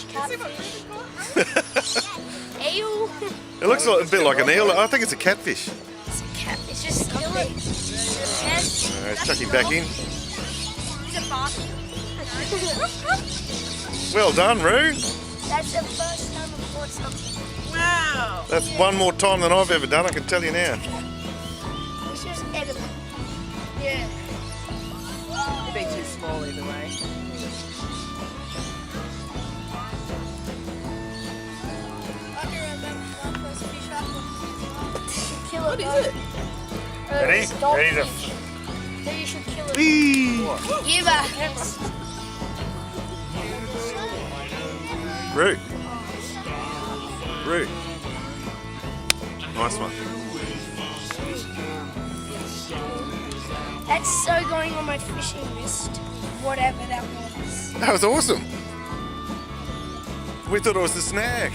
catfish. Eel. It looks like, a bit like an eel. I think it's a catfish. It's a cat. It's just kill it. Yes. Let's chuck him back in. He's a barbie. Well done, Roo. That's the first time I've caught something. Wow. That's one more time than I've ever done, I can tell you now. It's just edible. Yeah. It'd be too small either way. I can remember my first fish I kill it. What is it? Ready? It's Ready to- dogfish. So you should kill it. Whee! Give us. Roo. Roo. Nice one. That's so going on my fishing list. Whatever that was. That was awesome. We thought it was a snag.